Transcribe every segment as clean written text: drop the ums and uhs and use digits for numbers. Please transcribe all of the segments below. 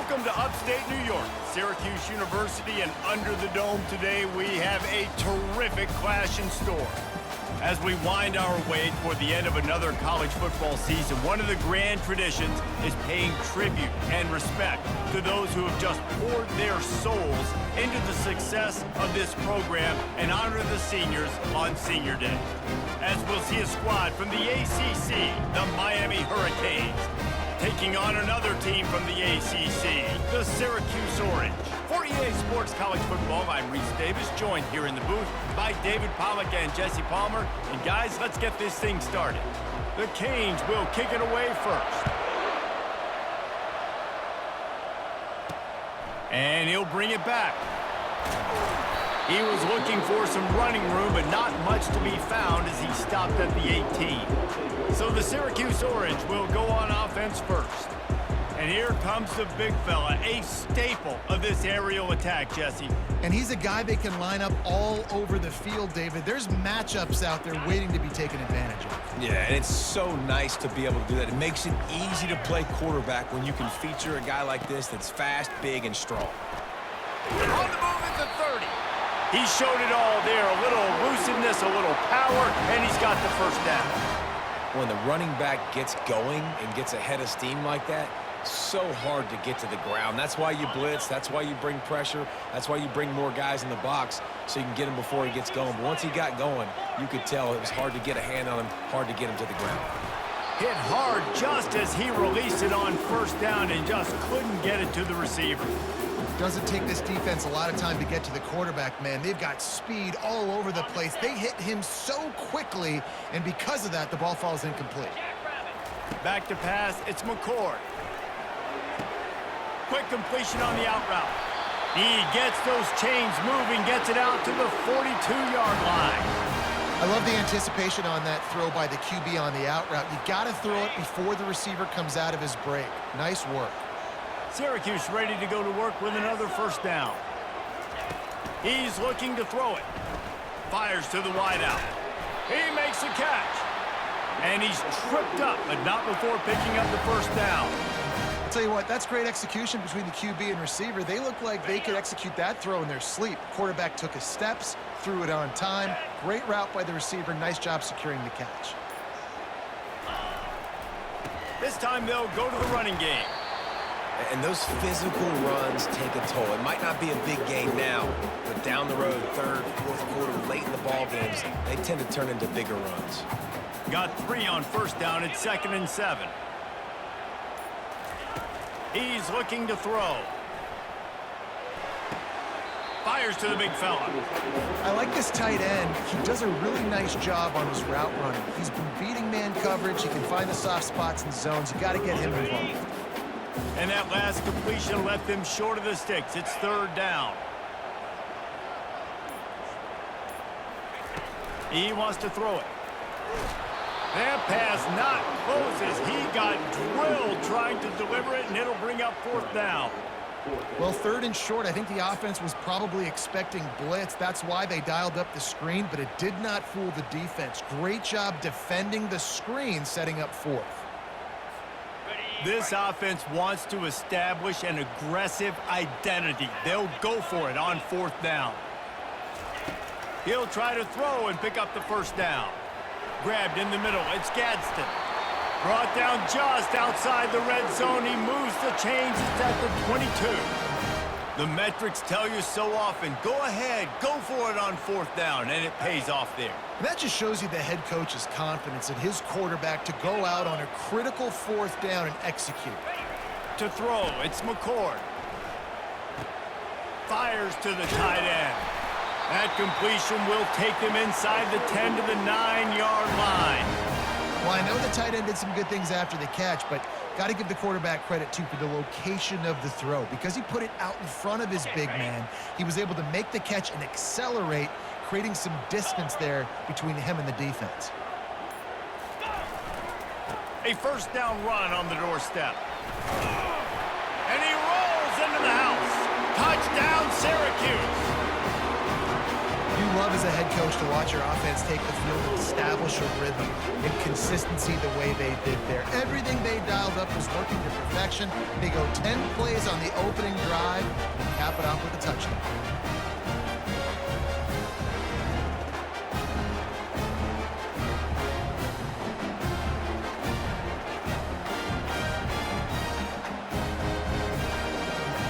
Welcome to upstate New York, Syracuse University, and under the dome today we have a terrific clash in store. As we wind our way toward the end of another college football season, one of the grand traditions is paying tribute and respect to those who have just poured their souls into the success of this program and honor the seniors on Senior Day. As we'll see a squad from the ACC, the Miami Hurricanes, taking on another team from the ACC, the Syracuse Orange. For EA Sports College Football, I'm Reese Davis, joined here in the booth by David Pollack and Jesse Palmer. And guys, let's get this thing started. The Canes will kick it away first. And he'll bring it back. He was looking for some running room, but not much to be found as he stopped at the 18. So the Syracuse Orange will go on offense first. And here comes the big fella, a staple of this aerial attack, Jesse. And he's a guy they can line up all over the field, David. There's matchups out there waiting to be taken advantage of. Yeah, and it's so nice to be able to do that. It makes it easy to play quarterback when you can feature a guy like this that's fast, big, and strong. On the move at the 30. He showed it all there, a little elusiveness, a little power, and he's got the first down. When the running back gets going and gets ahead of steam like that, so hard to get to the ground. That's why you blitz. That's why you bring pressure. That's why you bring more guys in the box so you can get him before he gets going. But once he got going, you could tell it was hard to get a hand on him, hard to get him to the ground. Hit hard just as he released it on first down and just couldn't get it to the receiver. Doesn't take this defense a lot of time to get to the quarterback, man. They've got speed all over the place. They hit him so quickly, and because of that, the ball falls incomplete. Back to pass, it's McCord. Quick completion on the out route. He gets those chains moving, gets it out to the 42-yard line. I love the anticipation on that throw by the QB on the out route. You got to throw it before the receiver comes out of his break. Nice work. Syracuse ready to go to work with another first down. He's looking to throw it. Fires to the wideout. He makes a catch. And he's tripped up, but not before picking up the first down. I'll tell you what, that's great execution between the QB and receiver. They look like they could execute that throw in their sleep. Quarterback took his steps, threw it on time. Great route by the receiver. Nice job securing the catch. This time they'll go to the running game. And those physical runs take a toll. It might not be a big game now, but down the road, third, fourth quarter, late in the ball games, they tend to turn into bigger runs. Got 3 on first down at 2nd and 7. He's looking to throw. Fires to the big fella. I like this tight end. He does a really nice job on his route running. He's been beating man coverage. He can find the soft spots and zones. You got to get him involved. And that last completion left them short of the sticks. It's 3rd down. He wants to throw it. That pass not closes. He got drilled trying to deliver it, and it'll bring up 4th down. Well, 3rd and short, I think the offense was probably expecting blitz. That's why they dialed up the screen, but it did not fool the defense. Great job defending the screen, setting up 4th. This offense wants to establish an aggressive identity. They'll go for it on 4th down. He'll try to throw and pick up the first down. Grabbed in the middle. It's Gadsden. Brought down just outside the red zone. He moves the chains. It's at the 22. The metrics tell you so often, go ahead, go for it on 4th down, and it pays off there. And that just shows you the head coach's confidence in his quarterback to go out on a critical 4th down and execute. To throw, it's McCord. Fires to the tight end. That completion will take them inside the 10 to the 9-yard line. Well, I know the tight end did some good things after the catch, but got to give the quarterback credit, too, for the location of the throw. Because he put it out in front of his big man, he was able to make the catch and accelerate, creating some distance there between him and the defense. A first down run on the doorstep. And he rolls into the house. Touchdown, Syracuse. You love love as a head coach to watch your offense take the field and establish a rhythm and consistency the way they did there. Everything they dialed up was working to perfection. They go 10 plays on the opening drive and cap it off with a touchdown.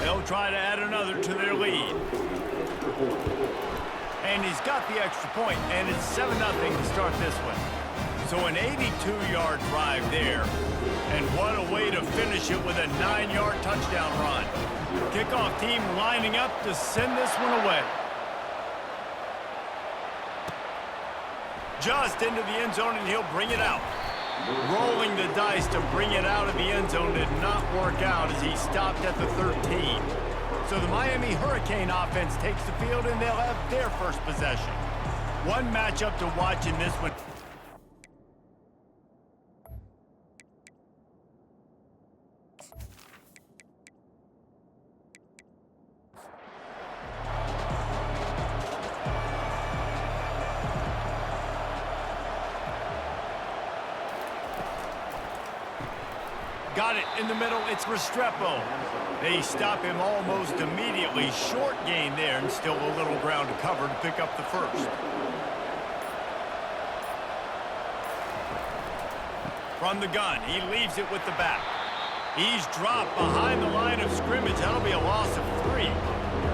They'll try to add another to their lead. And he's got the extra point, and it's 7-0 to start this one. So an 82-yard drive there, and what a way to finish it with a 9-yard touchdown run. Kickoff team lining up to send this one away. Just into the end zone, and he'll bring it out. Rolling the dice to bring it out of the end zone did not work out as he stopped at the 13. So the Miami Hurricane offense takes the field, and they'll have their first possession. One matchup to watch in this one. Got it in the middle. It's Restrepo. They stop him almost immediately. Short gain there, and still a little ground to cover to pick up the first. From the gun, he leaves it with the back. He's dropped behind the line of scrimmage. That'll be a loss of 3.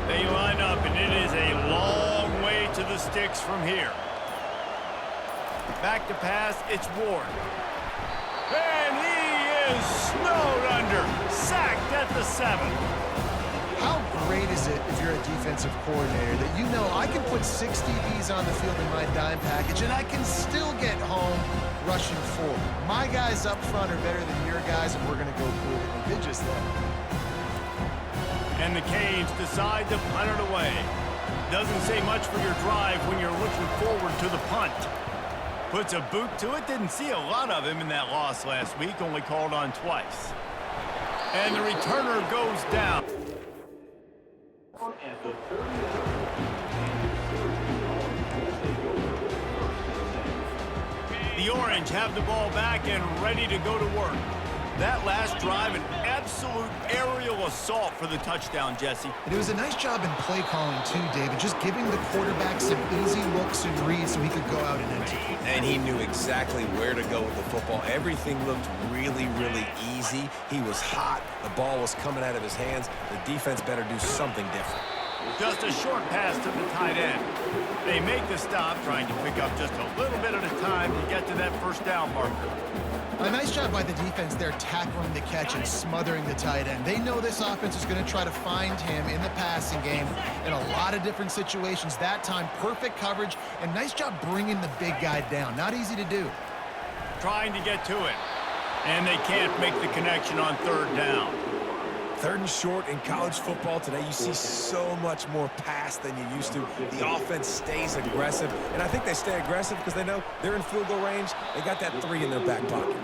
They line up, and it is a long way to the sticks from here. Back to pass, it's Ward. And he is snowed under, sacked at the 7. How great is it if you're a defensive coordinator that you know I can put 6 DBs on the field in my dime package and I can still get home rushing 4. My guys up front are better than your guys, and we're going to go prove it. They did just that. And the Canes decide to punt it away. Doesn't say much for your drive when you're looking forward to the punt. Puts a boot to it. Didn't see a lot of him in that loss last week. Only called on twice. And the returner goes down. The Orange have the ball back and ready to go to work. That last drive, an absolute aerial assault for the touchdown, Jesse. And it was a nice job in play calling too, David, just giving the quarterback some easy looks and reads so he could go out and execute. And he knew exactly where to go with the football. Everything looked really, really easy. He was hot. The ball was coming out of his hands. The defense better do something different. Just a short pass to the tight end. They make the stop, trying to pick up just a little bit at a time to get to that first down marker. A nice job by the defense there tackling the catch and smothering the tight end. They know this offense is going to try to find him in the passing game in a lot of different situations. That time, perfect coverage, and nice job bringing the big guy down. Not easy to do. Trying to get to it, and they can't make the connection on third down. 3rd and short in college football today, you see so much more pass than you used to. The offense stays aggressive, and I think they stay aggressive because they know they're in field goal range. They got that 3 in their back pocket.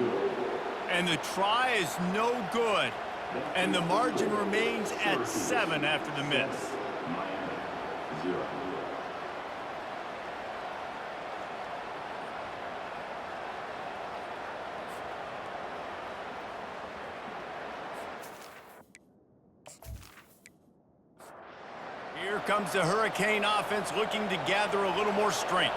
And the try is no good, and the margin remains at 7 after the miss. Here comes the Hurricane offense looking to gather a little more strength.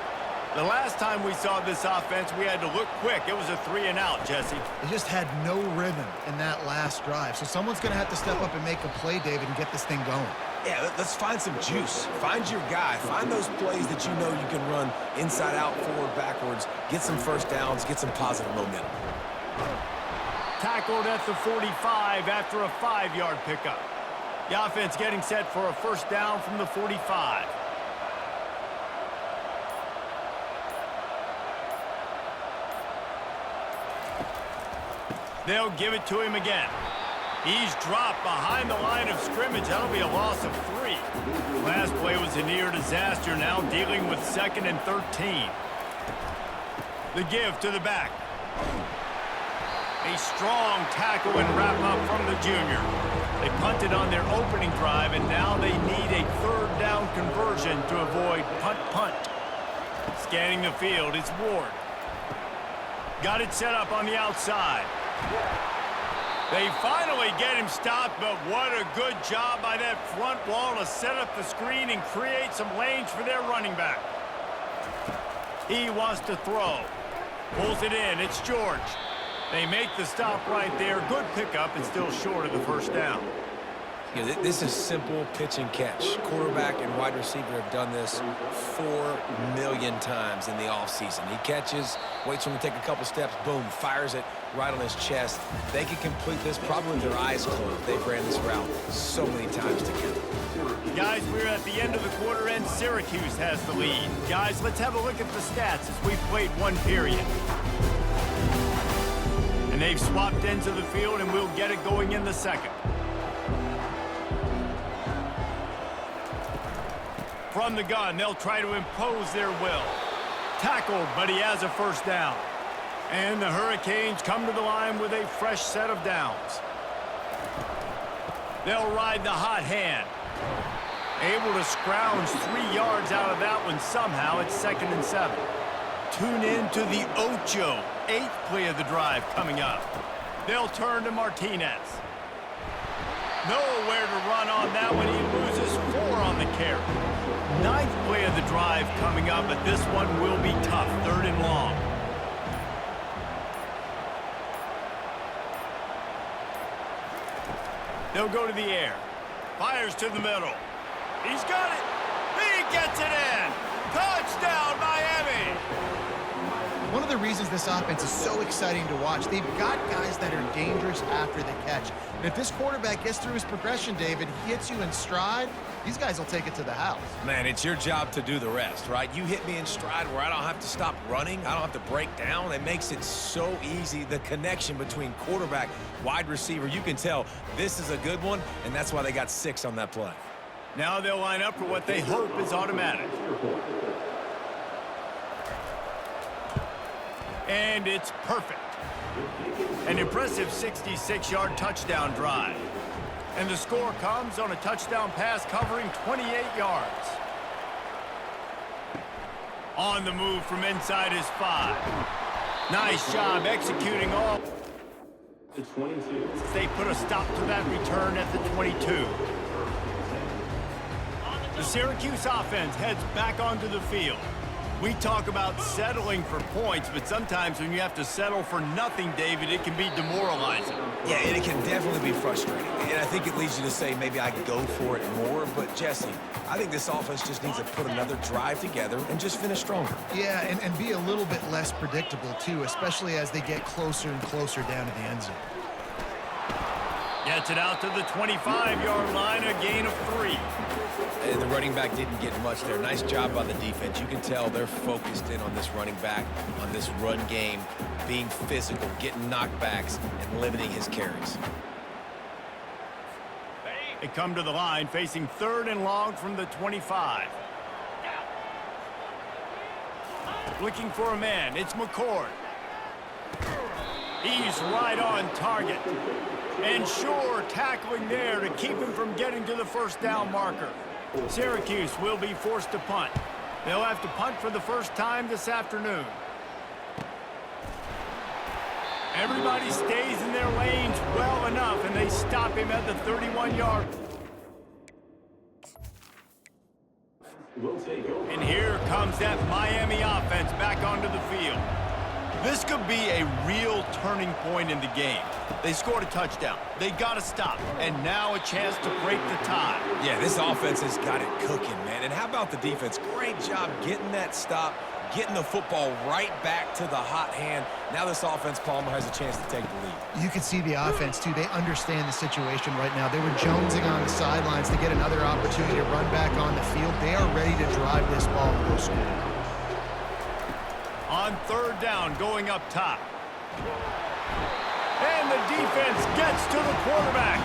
The last time we saw this offense, we had to look quick. It was a 3 and out, Jesse. They just had no rhythm in that last drive. So someone's going to have to step up and make a play, David, and get this thing going. Yeah, let's find some juice. Find your guy. Find those plays that you know you can run inside out, forward, backwards. Get some first downs. Get some positive momentum. Tackled at the 45 after a 5-yard pickup. The offense getting set for a first down from the 45. They'll give it to him again. He's dropped behind the line of scrimmage. That'll be a loss of 3. Last play was a near disaster, now dealing with 2nd and 13. The give to the back. A strong tackle and wrap up from the junior. They punted on their opening drive, and now they need a 3rd down conversion to avoid punt. Scanning the field, it's Ward. Got it set up on the outside. They finally get him stopped, but what a good job by that front wall to set up the screen and create some lanes for their running back. He wants to throw. Pulls it in. It's George. They make the stop right there. Good pickup and still short of the first down. Yeah, this is simple pitch and catch. Quarterback and wide receiver have done this 4 million times in the offseason. He catches, waits for him to take a couple steps, boom, fires it right on his chest. They can complete this probably with their eyes closed. They've ran this route so many times together. Guys, we're at the end of the quarter, and Syracuse has the lead. Guys, let's have a look at the stats as we've played one period. And they've swapped ends of the field, and we'll get it going in the second. From the gun, they'll try to impose their will. Tackled, but he has a first down. And the Hurricanes come to the line with a fresh set of downs. They'll ride the hot hand. Able to scrounge 3 yards out of that one somehow. It's 2nd and 7. Tune in to the Ocho. 8th play of the drive coming up. They'll turn to Martinez. Nowhere to run on that one. He loses 4 on the carry. 9th play of the drive coming up, but this one will be tough. 3rd and long. They'll go to the air. Fires to the middle. He's got it. He gets it in. Touchdown, Miami. One of the reasons this offense is so exciting to watch, they've got guys that are dangerous after the catch. And if this quarterback gets through his progression, David, he hits you in stride, these guys will take it to the house. Man, it's your job to do the rest, right? You hit me in stride where I don't have to stop running. I don't have to break down. It makes it so easy. The connection between quarterback, wide receiver, you can tell this is a good one, and that's why they got 6 on that play. Now they'll line up for what they hope is automatic. And it's perfect. An impressive 66-yard touchdown drive. And the score comes on a touchdown pass covering 28 yards. On the move from inside his 5. Nice job executing all. They put a stop to that return at the 22. The Syracuse offense heads back onto the field. We talk about settling for points, but sometimes when you have to settle for nothing, David, it can be demoralizing. Yeah, and it can definitely be frustrating. And I think it leads you to say maybe I could go for it more. But, Jesse, I think this offense just needs to put another drive together and just finish stronger. Yeah, and be a little bit less predictable, too, especially as they get closer and closer down to the end zone. Gets it out to the 25-yard line, a gain of 3. And the running back didn't get much there. Nice job by the defense. You can tell they're focused in on this running back, on this run game, being physical, getting knockbacks, and limiting his carries. They come to the line facing 3rd and long from the 25. Looking for a man. It's McCord. He's right on target. And sure, tackling there to keep him from getting to the first down marker. Syracuse will be forced to punt. They'll have to punt for the first time this afternoon. Everybody stays in their lanes well enough, and they stop him at the 31-yard. And here comes that Miami offense back onto the field. This could be a real turning point in the game. They scored a touchdown. They got to stop. And now a chance to break the tie. Yeah, this offense has got it cooking, man. And how about the defense? Great job getting that stop, getting the football right back to the hot hand. Now this offense, Palmer, has a chance to take the lead. You can see the offense, too. They understand the situation right now. They were jonesing on the sidelines to get another opportunity to run back on the field. They are ready to drive this ball and go score. On 3rd down, going up top. And the defense gets to the quarterback.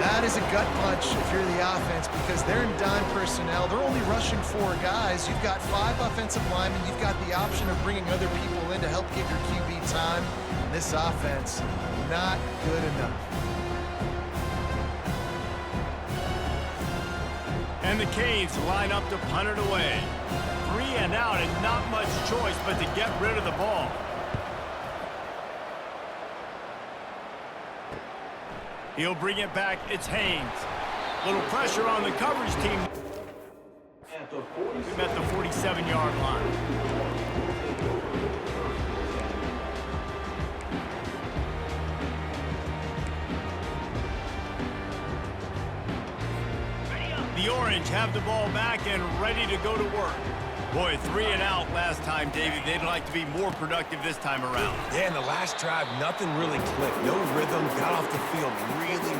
That is a gut punch if you're the offense because they're in dime personnel. They're only rushing 4 guys. You've got 5 offensive linemen. You've got the option of bringing other people in to help give your QB time. And this offense, not good enough. And the Canes line up to punt it away. 3 and out and not much choice but to get rid of the ball. He'll bring it back. It's Haynes. Little pressure on the coverage team. We're at the 47-yard line. The Orange have the ball back and ready to go to work. Boy, 3 and out last time, Davey. They'd like to be more productive this time around. Yeah, in the last drive, nothing really clicked. No rhythm, got off the field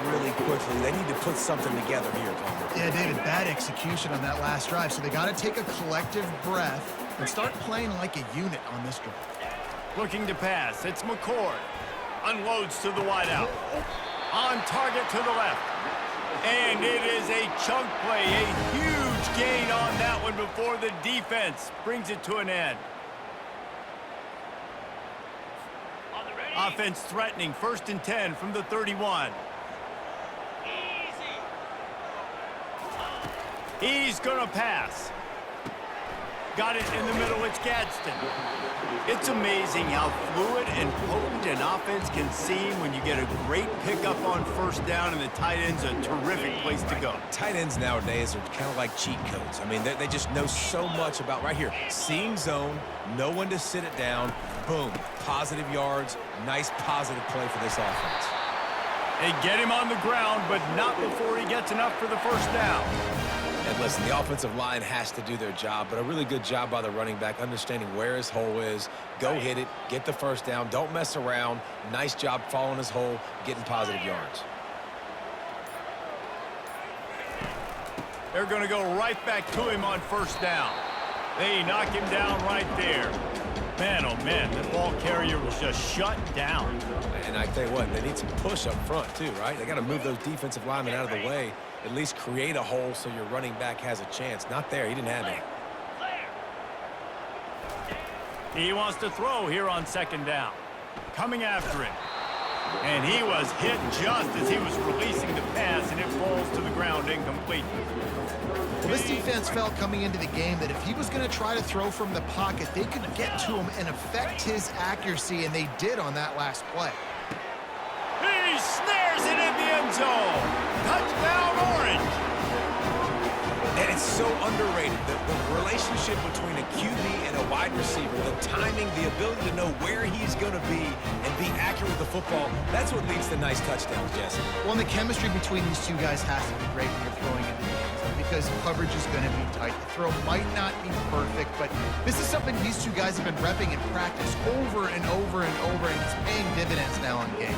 really quickly. They need to put something together here, Palmer. Yeah, David, bad execution on that last drive, so they got to take a collective breath and start playing like a unit on this drive. Looking to pass. It's McCord. Unloads to the wideout. On target to the left. And it is a chunk play, a huge gain on that one before the defense brings it to an end. Offense threatening, 1st and 10 from the 31. He's gonna pass. Got it in the middle, it's Gadsden. It's amazing how fluid and potent an offense can seem when you get a great pickup on 1st down, and the tight end's a terrific place to go. Tight ends nowadays are kind of like cheat codes. I mean, they just know so much about right here. Seeing zone, know when to sit it down, boom, positive yards, nice positive play for this offense. They get him on the ground, but not before he gets enough for the 1st down. And listen, the offensive line has to do their job, but a really good job by the running back, understanding where his hole is. Go hit it, get the 1st down, don't mess around. Nice job following his hole, getting positive yards. They're going to go right back to him on 1st down. They knock him down right there. Man, oh man, the ball carrier was just shut down. And I tell you what, they need some push up front too, right? They got to move those defensive linemen out of the way, at least create a hole so your running back has a chance. Not there, he didn't have it. He wants to throw here on 2nd down. Coming after him. And he was hit just as he was releasing the pass, and it falls to the ground incomplete. Well, this defense felt coming into the game that if he was going to try to throw from the pocket, they could get to him and affect his accuracy, and they did on that last play. He snares it in the end zone. Touchdown, Orange. And it's so underrated, the relationship between a QB and a wide receiver, the timing, the ability to know where he's going to be and be accurate with the football, that's what leads to nice touchdowns, Jesse. Well, and the chemistry between these two guys has to be great when you're throwing into the end zone because coverage is going to be tight. The throw might not be perfect, but this is something these two guys have been repping in practice over and over and over, and it's paying dividends now on game.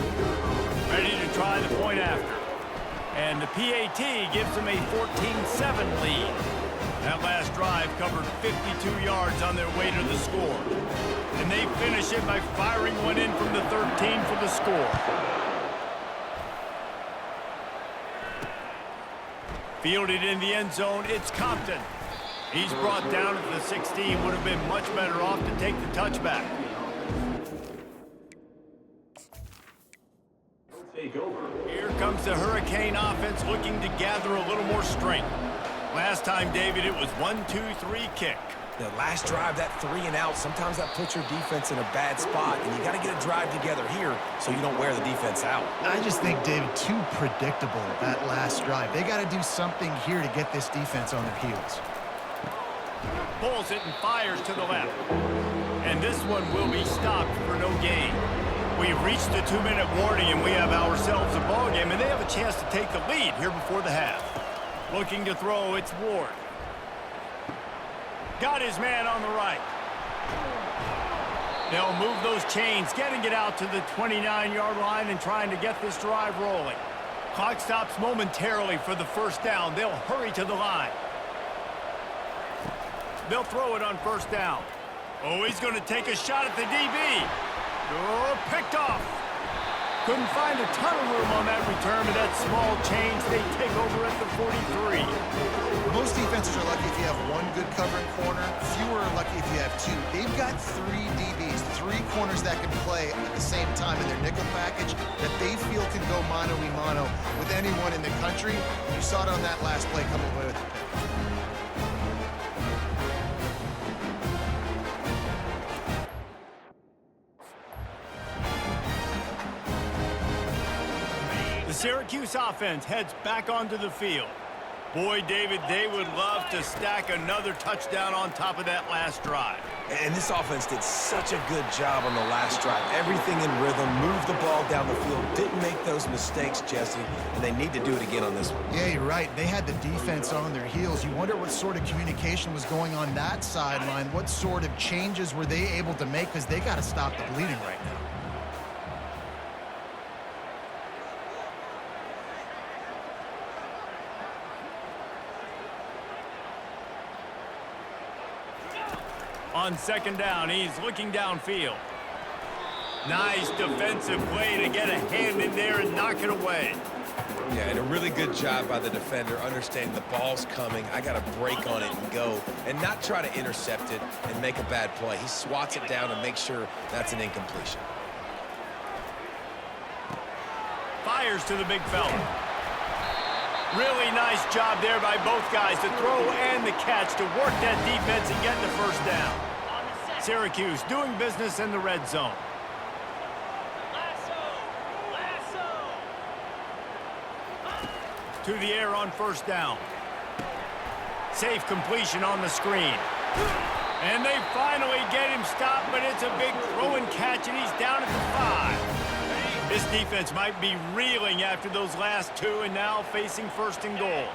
Ready to try the point after. And the PAT gives them a 14-7 lead. That last drive covered 52 yards on their way to the score. And they finish it by firing one in from the 13 for the score. Fielded in the end zone, it's Compton. He's brought down at the 16, would have been much better off to take the touchback. Here comes the Hurricane offense looking to gather a little more strength. Last time, David, it was 1-2-3 kick. The last drive, that 3 and out, sometimes that puts your defense in a bad spot, and you got to get a drive together here so you don't wear the defense out. I just think, David, too predictable that last drive. They got to do something here to get this defense on their heels. Pulls it and fires to the left. And this one will be stopped for no gain. We've reached the 2-minute warning, and we have ourselves a ball game, and they have a chance to take the lead here before the half. Looking to throw, it's Ward. Got his man on the right. They'll move those chains, getting it out to the 29-yard line and trying to get this drive rolling. Clock stops momentarily for the 1st down. They'll hurry to the line. They'll throw it on 1st down. Oh, he's going to take a shot at the DB. Oh, picked off. Couldn't find a ton of room on that return, but that small change, they take over at the 43. Most defenses are lucky if you have one good covering corner. Fewer are lucky if you have two. They've got 3 DBs, 3 corners that can play at the same time in their nickel package that they feel can go mano-a-mano with anyone in the country. You saw it on that last play come away with the pick. Syracuse offense heads back onto the field. Boy, David, they would love to stack another touchdown on top of that last drive. And this offense did such a good job on the last drive. Everything in rhythm, moved the ball down the field, didn't make those mistakes, Jesse, and they need to do it again on this one. Yeah, you're right. They had the defense on their heels. You wonder what sort of communication was going on that sideline. What sort of changes were they able to make, because they got to stop the bleeding right now. On second down, he's looking downfield. Nice defensive play to get a hand in there and knock it away. Yeah, and a really good job by the defender understanding the ball's coming. I got to break on it and go and not try to intercept it and make a bad play. He swats it down and makes sure that's an incompletion. Fires to the big fella. Really nice job there by both guys, the throw and the catch, to work that defense and get the first down. Syracuse doing business in the red zone. To the air on first down. Safe completion on the screen. And they finally get him stopped, but it's a big throw and catch, and he's down at the 5. This defense might be reeling after those last two and now facing first and goal.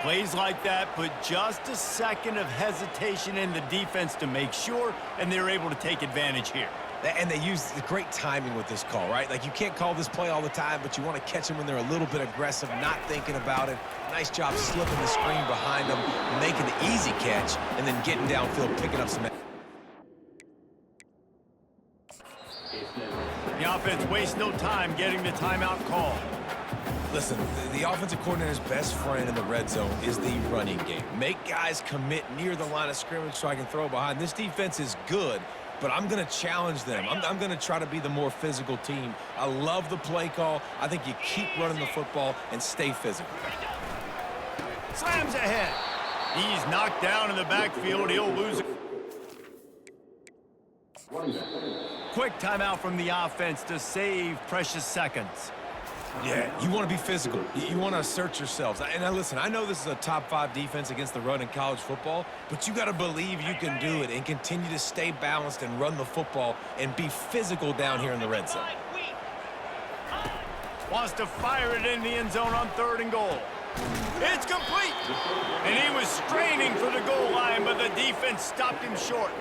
Plays like that put just a second of hesitation in the defense to make sure, and they're able to take advantage here. And they use the great timing with this call, right? Like, you can't call this play all the time, but you want to catch them when they're a little bit aggressive, not thinking about it. Nice job slipping the screen behind them, making the easy catch, and then getting downfield, picking up some... The offense wastes no time getting the timeout call. Listen, the offensive coordinator's best friend in the red zone is the running game. Make guys commit near the line of scrimmage so I can throw behind. This defense is good, but I'm going to challenge them. I'm going to try to be the more physical team. I love the play call. I think you keep running the football and stay physical. Slams ahead. He's knocked down in the backfield. He'll lose it. Quick timeout from the offense to save precious seconds. Yeah, you want to be physical. You want to assert yourselves. And now listen, I know this is a top 5 defense against the run in college football, but you got to believe you can do it and continue to stay balanced and run the football and be physical down here in the red zone. Wants to fire it in the end zone on 3rd and goal. It's complete. And he was straining for the goal line, but the defense stopped him short.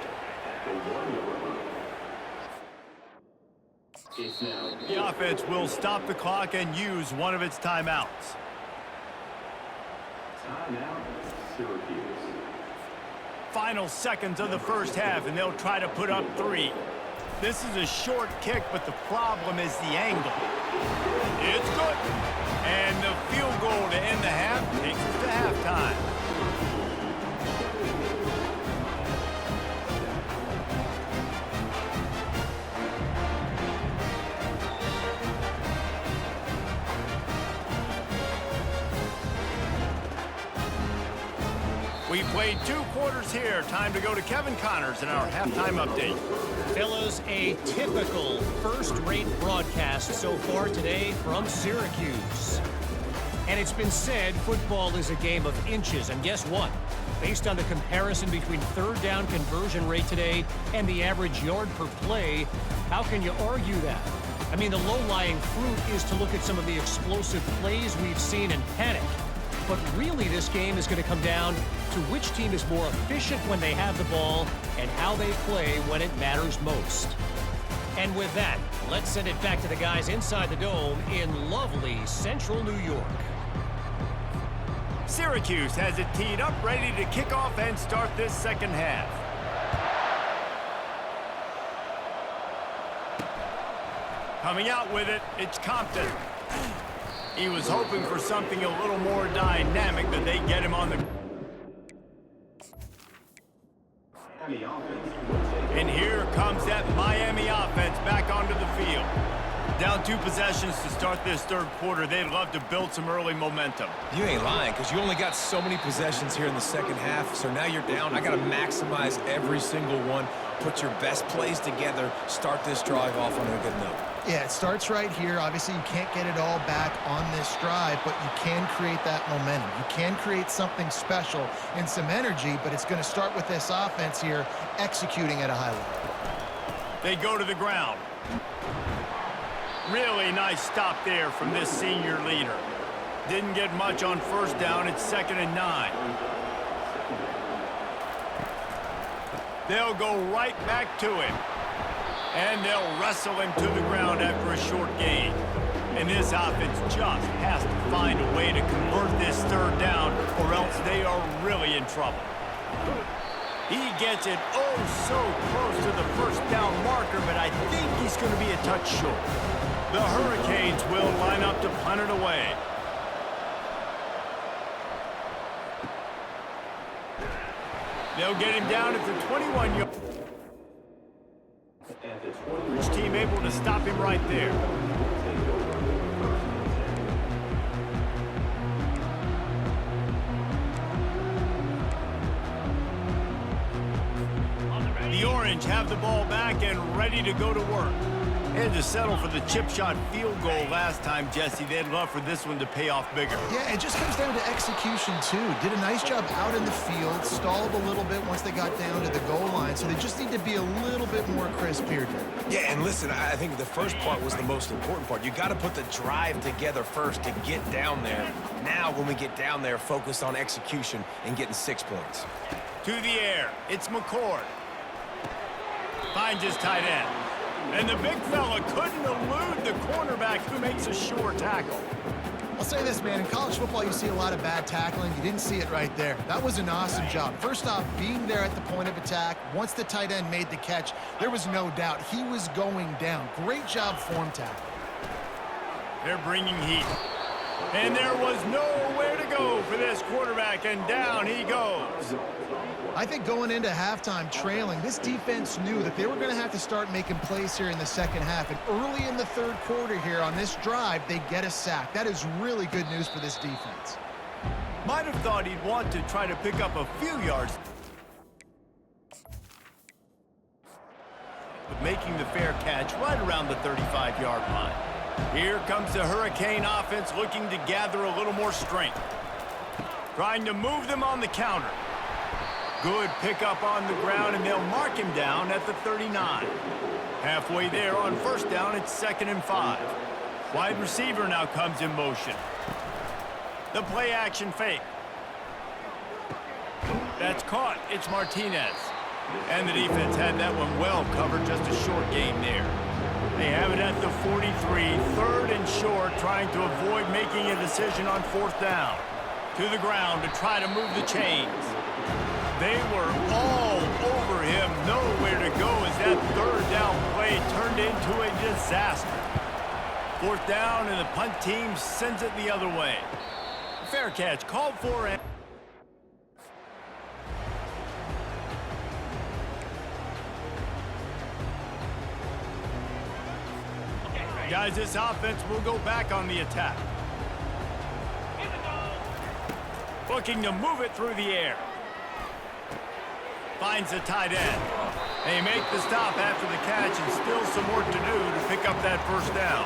The offense will stop the clock and use one of its timeouts. Final seconds of the first half, and they'll try to put up 3. This is a short kick, but the problem is the angle. It's good. And the field goal to end the half takes us to halftime. We played 2 quarters here. Time to go to Kevin Connors in our halftime update. Fellas, a typical first-rate broadcast so far today from Syracuse. And it's been said football is a game of inches. And guess what? Based on the comparison between 3rd down conversion rate today and the average yard per play, how can you argue that? I mean, the low-lying fruit is to look at some of the explosive plays we've seen and panic. But really, this game is going to come down to which team is more efficient when they have the ball and how they play when it matters most. And with that, let's send it back to the guys inside the dome in lovely central New York. Syracuse has it teed up, ready to kick off and start this second half. Coming out with it, it's Compton. He was hoping for something a little more dynamic, but they get him on the... And here comes that Miami offense back onto the field. Down 2 possessions to start this 3rd quarter. They'd love to build some early momentum. You ain't lying, because you only got so many possessions here in the second half, so now you're down. I got to maximize every single one, put your best plays together, start this drive off on a good note. Yeah, it starts right here. Obviously, you can't get it all back on this drive, but you can create that momentum. You can create something special and some energy, but it's going to start with this offense here executing at a high level. They go to the ground. Really nice stop there from this senior leader. Didn't get much on first down. It's 2nd and 9. They'll go right back to him. And they'll wrestle him to the ground after a short gain. And this offense just has to find a way to convert this 3rd down, or else they are really in trouble. He gets it oh so close to the 1st down marker, but I think he's going to be a touch short. The Hurricanes will line up to punt it away. They'll get him down at the 21-yard. Which team able to stop him right there? The Orange have the ball back and ready to go to work. And to settle for the chip shot field goal last time, Jesse. They'd love for this one to pay off bigger. Yeah, it just comes down to execution, too. Did a nice job out in the field, stalled a little bit once they got down to the goal line, so they just need to be a little bit more crisp here. Yeah, and listen, I think the first part was the most important part. You got to put the drive together first to get down there. Now, when we get down there, focus on execution and getting 6 points. To the air, it's McCord. Finds his tight end. And the big fella couldn't elude the cornerback who makes a sure tackle. I'll say this, man. In college football, you see a lot of bad tackling. You didn't see it right there. That was an awesome job. First off, being there at the point of attack. Once the tight end made the catch, there was no doubt he was going down. Great job form tackle. They're bringing heat. And there was nowhere to go for this quarterback, and down he goes. I think going into halftime trailing, this defense knew that they were going to have to start making plays here in the 2nd half. And early in the 3rd quarter here on this drive, they get a sack. That is really good news for this defense. Might have thought he'd want to try to pick up a few yards. But making the fair catch right around the 35-yard line. Here comes the Hurricane offense looking to gather a little more strength. Trying to move them on the counter. Good pickup on the ground, and they'll mark him down at the 39. Halfway there on first down, it's 2nd and 5. Wide receiver now comes in motion. The play action fake. That's caught. It's Martinez. And the defense had that one well covered, just a short gain there. They have it at the 43, 3rd and short, trying to avoid making a decision on 4th down. To the ground to try to move the chains. They were all over him, nowhere to go as that 3rd down play turned into a disaster. 4th down, and the punt team sends it the other way. Fair catch called for. And guys, this offense will go back on the attack. Looking to move it through the air. Finds the tight end. They make the stop after the catch, and still some work to do to pick up that 1st down.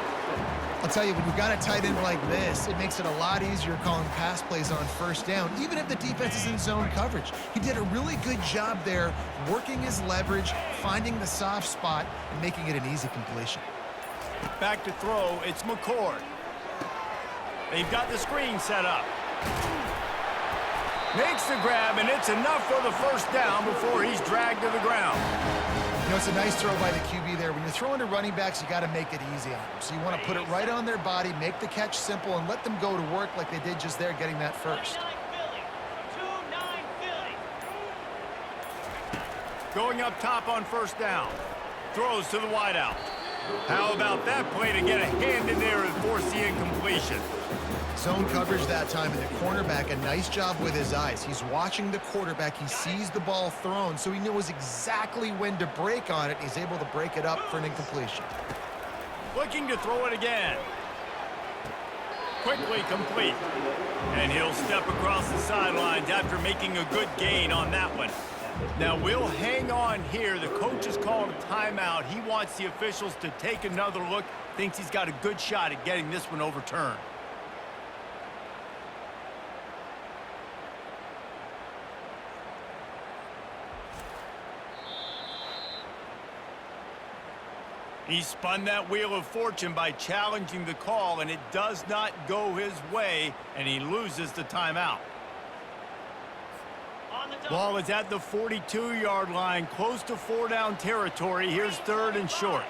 I'll tell you, when you've got a tight end like this, it makes it a lot easier calling pass plays on 1st down, even if the defense is in zone coverage. He did a really good job there, working his leverage, finding the soft spot, and making it an easy completion. Back to throw, it's McCord. They've got the screen set up. Makes the grab, and it's enough for the 1st down before he's dragged to the ground. You know, it's a nice throw by the QB there. When you're throwing to running backs, you got to make it easy on them. So you want to put it right on their body, make the catch simple, and let them go to work like they did just there, getting that 1st. Going up top on 1st down. Throws to the wideout. How about that play to get a hand in there and force the incompletion? Zone coverage that time, and the cornerback, a nice job with his eyes. He's watching the quarterback. He sees the ball thrown, so he knows exactly when to break on it. He's able to break it up for an incompletion. Looking to throw it again. Quickly complete. And he'll step across the sidelines after making a good gain on that one. Now, we'll hang on here. The coach is calling a timeout. He wants the officials to take another look. Thinks he's got a good shot at getting this one overturned. He spun that wheel of fortune by challenging the call, and it does not go his way, and he loses the timeout. Ball is at the 42-yard line, close to 4-down territory. Here's 3rd and short.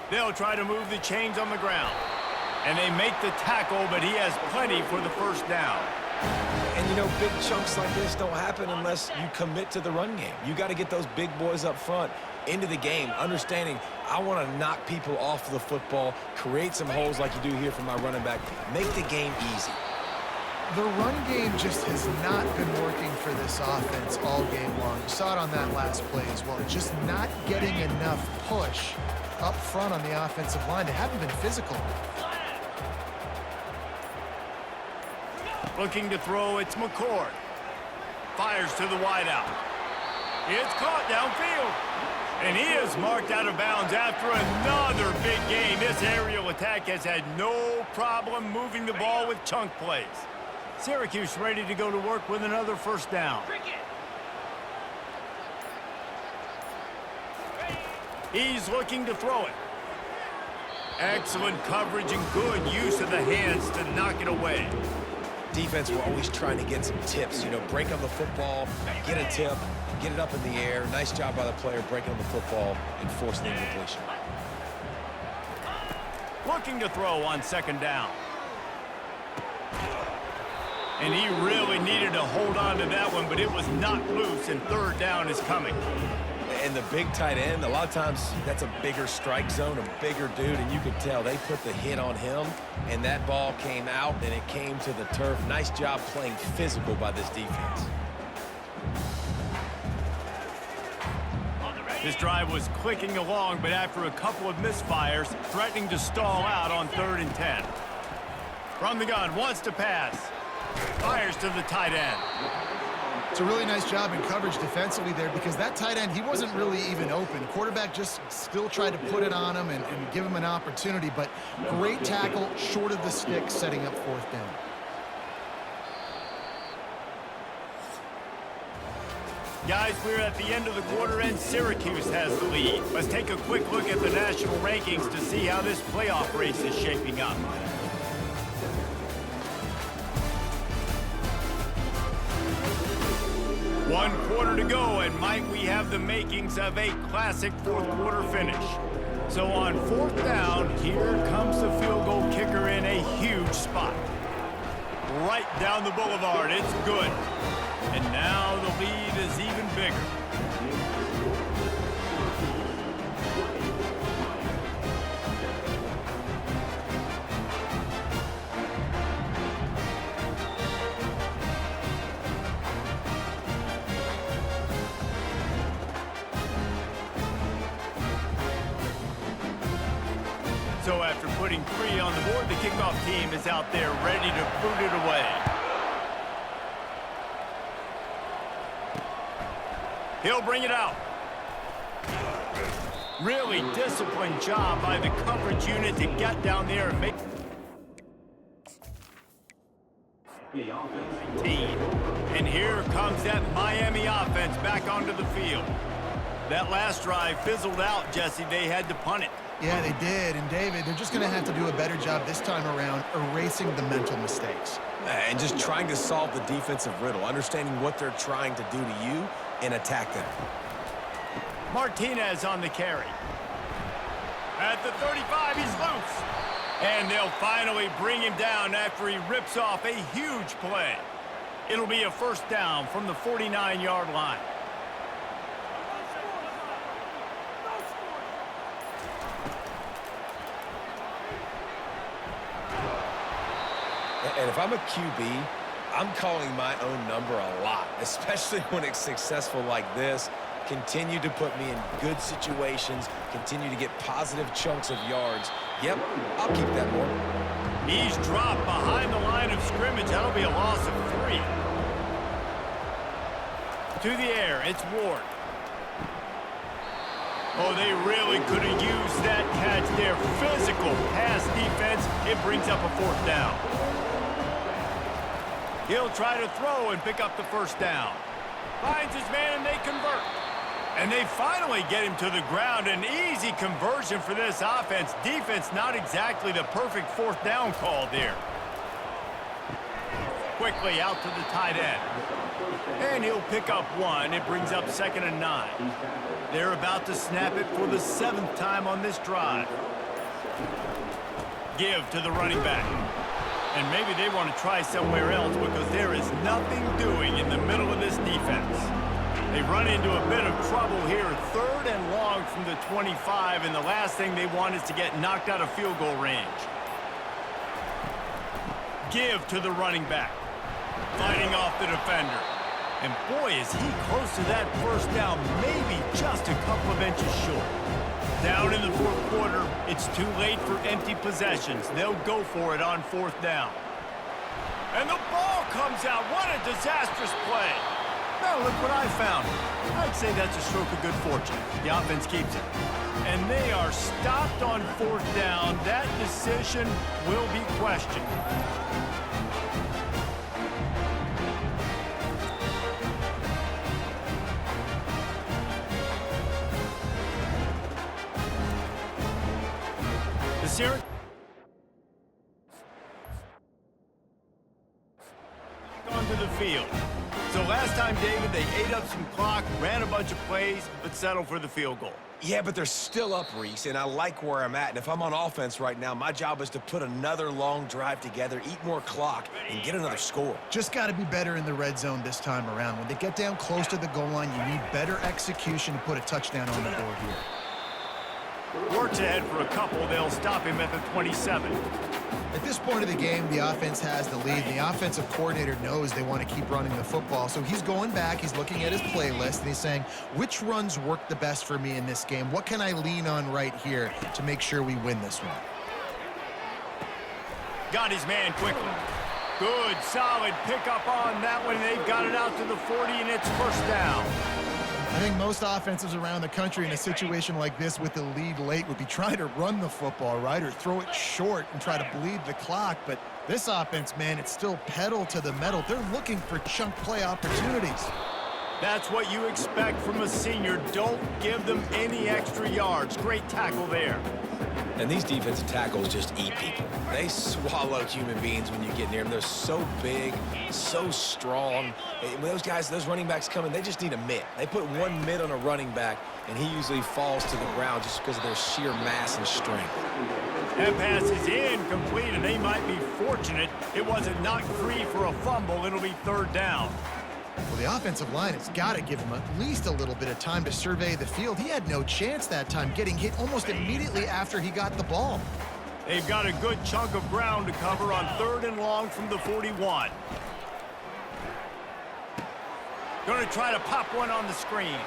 They'll try to move the chains on the ground. And they make the tackle, but he has plenty for the first down. And, you know, big chunks like this don't happen unless you commit to the run game. You got to get those big boys up front into the game, understanding I want to knock people off the football, create some holes like you do here for my running back, make the game easy. The run game just has not been working for this offense all game long. You saw it on that last play as well. Just not getting enough push up front on the offensive line. They haven't been physical. Looking to throw, it's McCord. Fires to the wideout. It's caught downfield. And he is marked out of bounds after another big game. This aerial attack has had no problem moving the ball with chunk plays. Syracuse ready to go to work with another first down. He's looking to throw it. Excellent coverage and good use of the hands to knock it away. Defense, we're always trying to get some tips. You know, break on the football, get a tip, get it up in the air. Nice job by the player breaking on the football and forcing the incompletion. Looking to throw on 2nd down. And he really needed to hold on to that one, but it was not loose, and 3rd down is coming. And the big tight end, a lot of times that's a bigger strike zone, a bigger dude, and you could tell they put the hit on him, and that ball came out, and it came to the turf. Nice job playing physical by this defense. This drive was clicking along, but after a couple of misfires, threatening to stall out on 3rd and 10. From the gun, wants to pass. Fires to the tight end. It's a really nice job in coverage defensively there because that tight end, he wasn't really even open. Quarterback just still tried to put it on him and give him an opportunity, but great tackle short of the stick, setting up 4th down. Guys, we're at the end of the quarter, and Syracuse has the lead. Let's take a quick look at the national rankings to see how this playoff race is shaping up. One quarter to go, and might we have the makings of a classic 4th quarter finish. So on 4th down, here comes the field goal kicker in a huge spot. Right down the boulevard, it's good. And now the lead is even bigger. So after putting 3 on the board, the kickoff team is out there ready to boot it away. He'll bring it out. Really disciplined job by the coverage unit to get down there and make team. And here comes that Miami offense back onto the field. That last drive fizzled out, Jesse. They had to punt it. Yeah, they did. And, David, they're just going to have to do a better job this time around erasing the mental mistakes. And just trying to solve the defensive riddle, understanding what they're trying to do to you and attack them. Martinez on the carry. At the 35, he's loose. And they'll finally bring him down after he rips off a huge play. It'll be a first down from the 49-yard line. And if I'm a QB, I'm calling my own number a lot, especially when it's successful like this. Continue to put me in good situations, continue to get positive chunks of yards. Yep, I'll keep that more. He's dropped behind the line of scrimmage. That'll be a loss of 3. To the air, it's Ward. Oh, they really could have used that catch there. Physical pass defense. It brings up a 4th down. He'll try to throw and pick up the 1st down. Finds his man and they convert. And they finally get him to the ground. An easy conversion for this offense. Defense not exactly the perfect 4th down call there. Quickly out to the tight end. And he'll pick up 1. It brings up 2nd and 9. They're about to snap it for the 7th time on this drive. Give to the running back. And maybe they want to try somewhere else because there is nothing doing in the middle of this defense. They run into a bit of trouble here. 3rd and long from the 25, and the last thing they want is to get knocked out of field goal range. Give to the running back. Fighting off the defender. And boy, is he close to that 1st down, maybe just a couple of inches short. Down in the 4th quarter, it's too late for empty possessions. They'll go for it on 4th down. And the ball comes out. What a disastrous play. Now look what I found. I'd say that's a stroke of good fortune. The offense keeps it. And they are stopped on 4th down. That decision will be questioned. Syracuse onto the field. So last time, David, they ate up some clock, ran a bunch of plays, but settled for the field goal. Yeah, but they're still up, Reese, and I like where I'm at. And if I'm on offense right now, my job is to put another long drive together, eat more clock, and get another score. Just got to be better in the red zone this time around. When they get down close to the goal line, you need better execution to put a touchdown on the board here. Works ahead for a couple. They'll stop him at the 27. At this point of the game, the offense has the lead. The offensive coordinator knows they want to keep running the football, so he's going back, he's looking at his playlist, and he's saying, which runs work the best for me in this game? What can I lean on right here to make sure we win this one? Got his man quickly. Good, solid pickup on that one. They've got it out to the 40, and it's 1st down. I think most offenses around the country in a situation like this with the lead late would be trying to run the football, right, or throw it short and try to bleed the clock. But this offense, man, it's still pedal to the metal. They're looking for chunk play opportunities. That's what you expect from a senior. Don't give them any extra yards. Great tackle there. And these defensive tackles just eat people. They swallow human beings when you get near them. They're so big, so strong. When those guys, those running backs come in, they just need a mitt. They put 1 mitt on a running back, and he usually falls to the ground just because of their sheer mass and strength. That pass is incomplete, and they might be fortunate it wasn't knocked free for a fumble. It'll be 3rd down. Well, the offensive line has got to give him at least a little bit of time to survey the field. He had no chance that time, getting hit almost immediately after he got the ball. They've got a good chunk of ground to cover on 3rd and long from the 41. Going to try to pop one on the screen.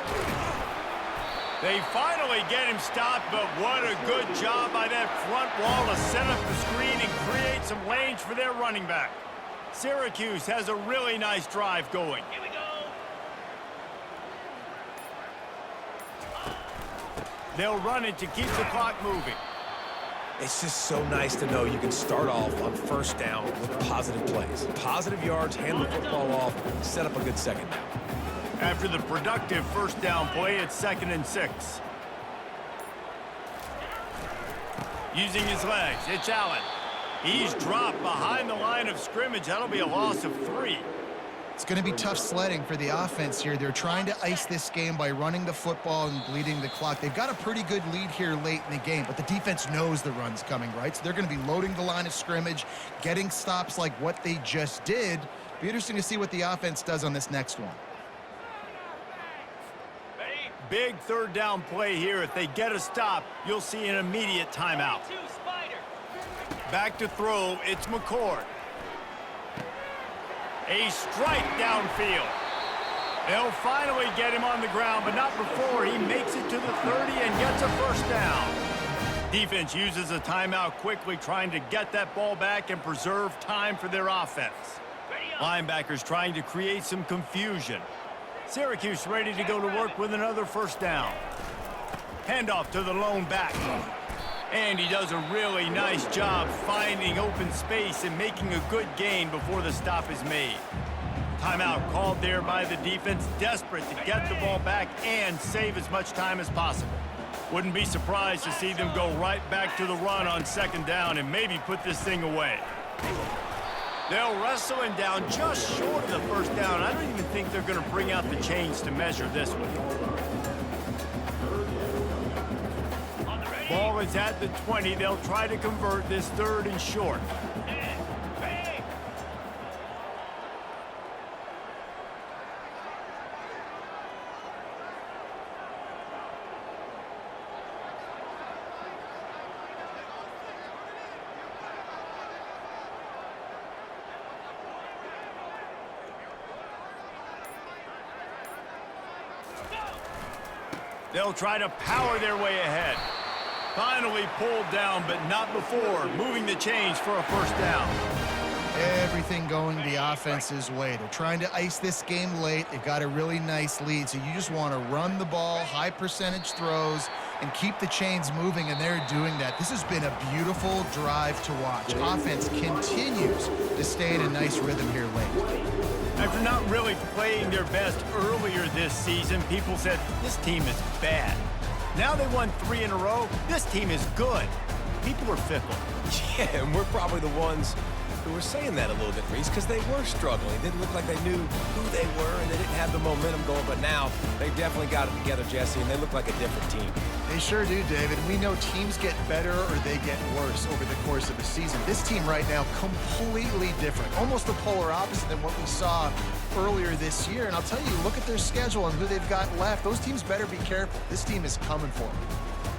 They finally get him stopped, but what a good job by that front wall to set up the screen and create some lanes for their running back. Syracuse has a really nice drive going. Here we go. They'll run it to keep the clock moving. It's just so nice to know you can start off on 1st down with positive plays. Positive yards, hand the football off, set up a good 2nd down. After the productive 1st down play, it's 2nd and 6. Using his legs, it's Allen. He's dropped behind the line of scrimmage. That'll be a loss of 3. It's going to be tough sledding for the offense here. They're trying to ice this game by running the football and bleeding the clock. They've got a pretty good lead here late in the game, but the defense knows the run's coming, right? So they're going to be loading the line of scrimmage, getting stops like what they just did. Be interesting to see what the offense does on this next one. Big 3rd down play here. If they get a stop, you'll see an immediate timeout. Back to throw, it's McCord. A strike downfield. They'll finally get him on the ground, but not before he makes it to the 30 and gets a 1st down. Defense uses a timeout quickly, trying to get that ball back and preserve time for their offense. Linebackers trying to create some confusion. Syracuse ready to go to work with another first down. Handoff to the lone back. And he does a really nice job finding open space and making a good gain before the stop is made. Timeout called there by the defense, desperate to get the ball back and save as much time as possible. Wouldn't be surprised to see them go right back to the run on second down and maybe put this thing away. They'll wrestle him down just short of the first down. I don't even think they're going to bring out the chains to measure this one. Ball is at the 20. They'll try to convert this 3rd and short. They'll try to power their way ahead. Finally pulled down, but not before moving the chains for a first down. Everything going the offense's way. They're trying to ice this game late. They've got a really nice lead, so you just want to run the ball, high percentage throws, and keep the chains moving, and they're doing that. This has been a beautiful drive to watch. Offense continues to stay in a nice rhythm here late. After not really playing their best earlier this season, people said, this team is bad. Now they won 3 in a row. This team is good. People are fickle. Yeah, and we're probably the ones who were saying that a little bit, Reese, because they were struggling. It didn't look like they knew who they were, and they didn't have the momentum going. But now they've definitely got it together, Jesse, and they look like a different team. They sure do, David. We know teams get better or they get worse over the course of a season. This team right now, completely different. Almost the polar opposite than what we saw earlier this year. And I'll tell you, look at their schedule and who they've got left. Those teams better be careful. This team is coming for them.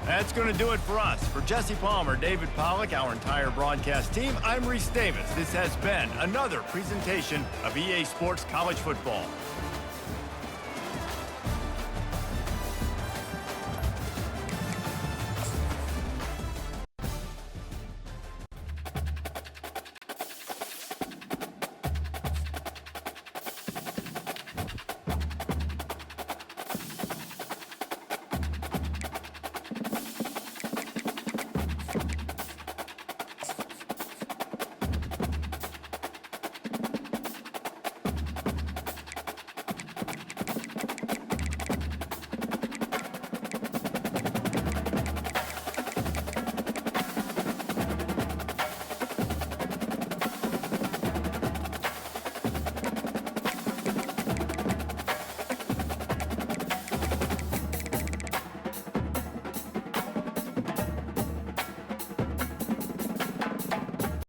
That's going to do it for us. For Jesse Palmer, David Pollack, our entire broadcast team, I'm Reese Davis. This has been another presentation of EA Sports College Football.